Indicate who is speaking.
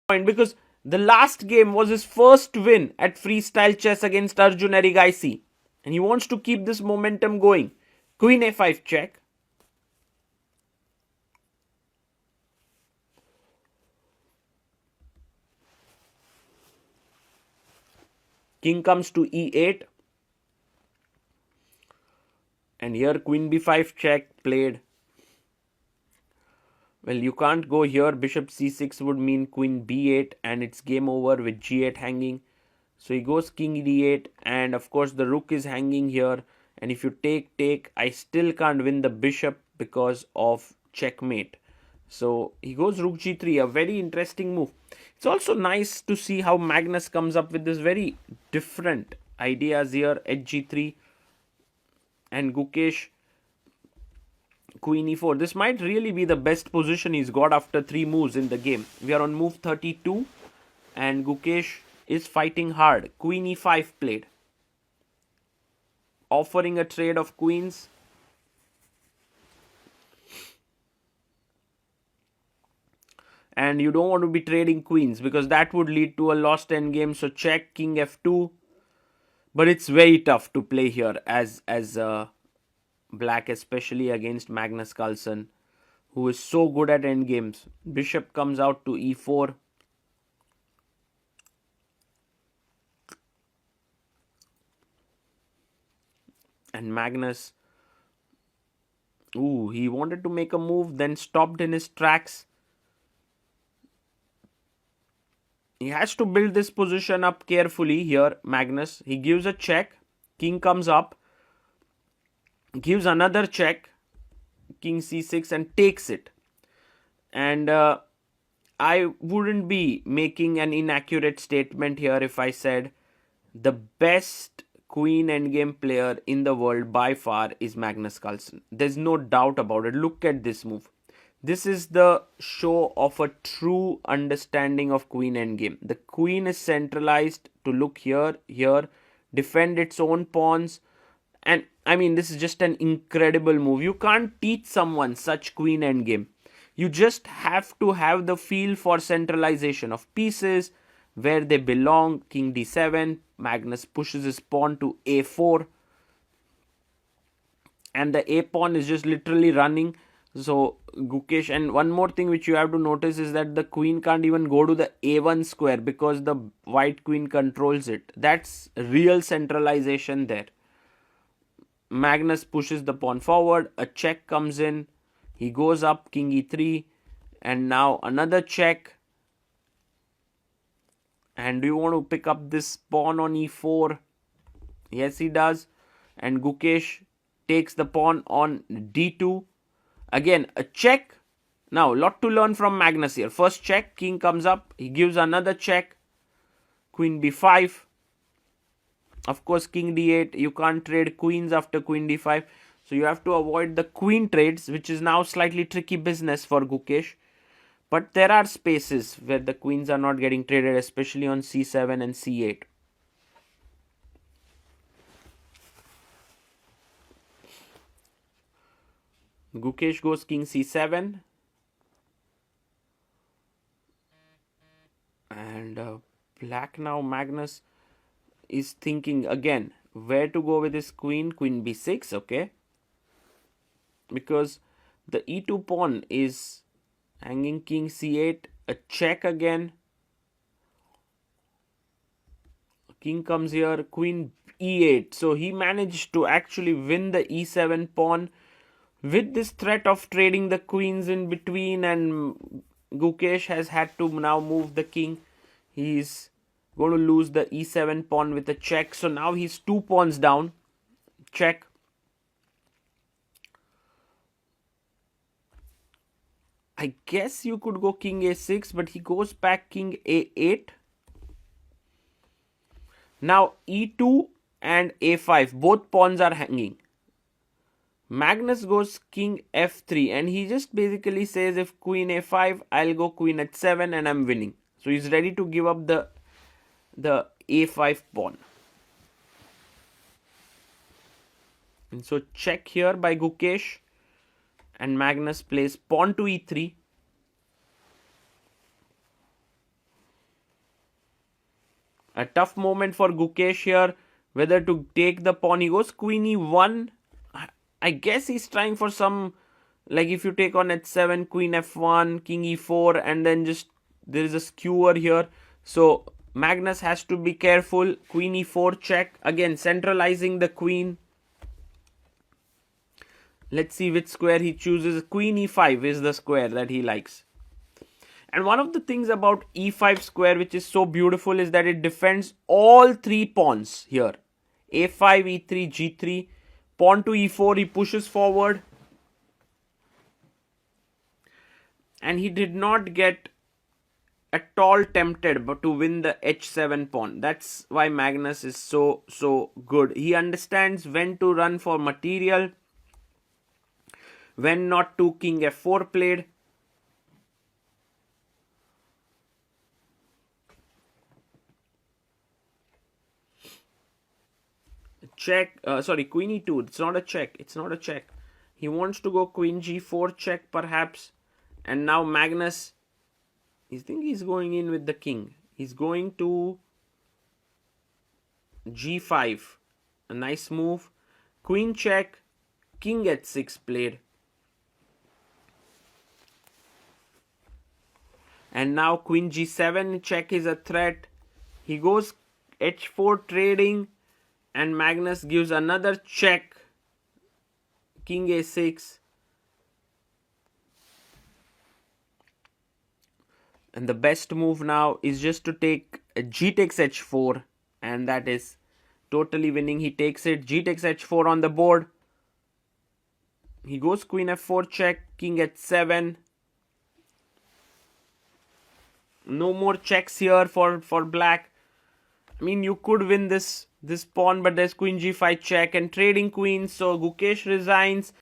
Speaker 1: point because the last game was his first win at freestyle chess against Arjun Erigaisi. And he wants to keep this momentum going. Queen a5 check. King comes to e8. And here queen b5 check played. Well, you can't go here. Bishop c6 would mean queen b8 and it's game over with g8 hanging. So he goes king d8 and of course the rook is hanging here. And if you take, I still can't win the bishop because of checkmate. So he goes rook g3, a very interesting move. It's also nice to see how Magnus comes up with this very different ideas here at g3 and Gukesh queen e4. This might really be the best position he's got after 3 moves in the game. We are on move 32 and Gukesh is fighting hard. Queen e5 played, offering a trade of queens. And you don't want to be trading queens because that would lead to a lost endgame. So check, king f2. But it's very tough to play here as black, especially against Magnus Carlsen, who is so good at endgames. Bishop comes out to e4. And Magnus, he wanted to make a move, then stopped in his tracks. He has to build this position up carefully here, Magnus. He gives a check. King comes up. Gives another check. King c6 and takes it. And I wouldn't be making an inaccurate statement here if I said the best queen endgame player in the world by far is Magnus Carlsen. There's no doubt about it. Look at this move. This is the show of a true understanding of queen endgame. The queen is centralized to look here, defend its own pawns. And I mean, this is just an incredible move. You can't teach someone such queen endgame. You just have to have the feel for centralization of pieces, where they belong. King d7, Magnus pushes his pawn to a4. And the a pawn is just literally running. So Gukesh, and one more thing which you have to notice is that the queen can't even go to the a1 square because the white queen controls it. That's real centralization there. Magnus pushes the pawn forward. A check comes in. He goes up king e3. And now another check. And do you want to pick up this pawn on e4? Yes, he does. And Gukesh takes the pawn on d2. Again, a check. Now, lot to learn from Magnus here. First check, king comes up. He gives another check. Queen b5. Of course, king d8. You can't trade queens after queen d5. So you have to avoid the queen trades, which is now slightly tricky business for Gukesh. But there are spaces where the queens are not getting traded, especially on c7 and c8. Gukesh goes king c7. And black now, Magnus is thinking again where to go with his queen. Queen b6, okay. Because the e2 pawn is hanging. King c8, a check again. King comes here, queen e8. So he managed to actually win the e7 pawn with this threat of trading the queens in between, and Gukesh has had to now move the king. He's going to lose the e7 pawn with a check. So now he's 2 pawns down. Check. I guess you could go king a6, but he goes back king a8. Now e2 and a5, both pawns are hanging. Magnus goes king f3, and he just basically says if queen a5, I'll go queen h7 and I'm winning. So he's ready to give up the a5 pawn. And so check here by Gukesh, and Magnus plays pawn to e3. A tough moment for Gukesh here, whether to take the pawn. He goes queen e1. I guess he's trying for some, like if you take on h7, queen f1, king e4, and then just there is a skewer here. So Magnus has to be careful. Queen e4 check. Again, centralizing the queen. Let's see which square he chooses. Queen e5 is the square that he likes. And one of the things about e5 square which is so beautiful is that it defends all three pawns here. a5, e3, g3. Pawn to e4, he pushes forward. And he did not get at all tempted but to win the h7 pawn. That's why Magnus is so good. He understands when to run for material, when not to. King f4 played. Check, queen e2. It's not a check. It's not a check. He wants to go queen g4 check perhaps. And now Magnus, I think he's going in with the king. He's going to g5. A nice move. Queen check. King h6 played. And now queen g7 check is a threat. He goes h4 trading. And Magnus gives another check. King a6. And the best move now is just to take g takes h4. And that is totally winning. He takes it. G takes h4 on the board. He goes queen f4 check. King h7. No more checks here for black. I mean, you could win this pawn, but there's queen g5 check and trading queens. So Gukesh resigns.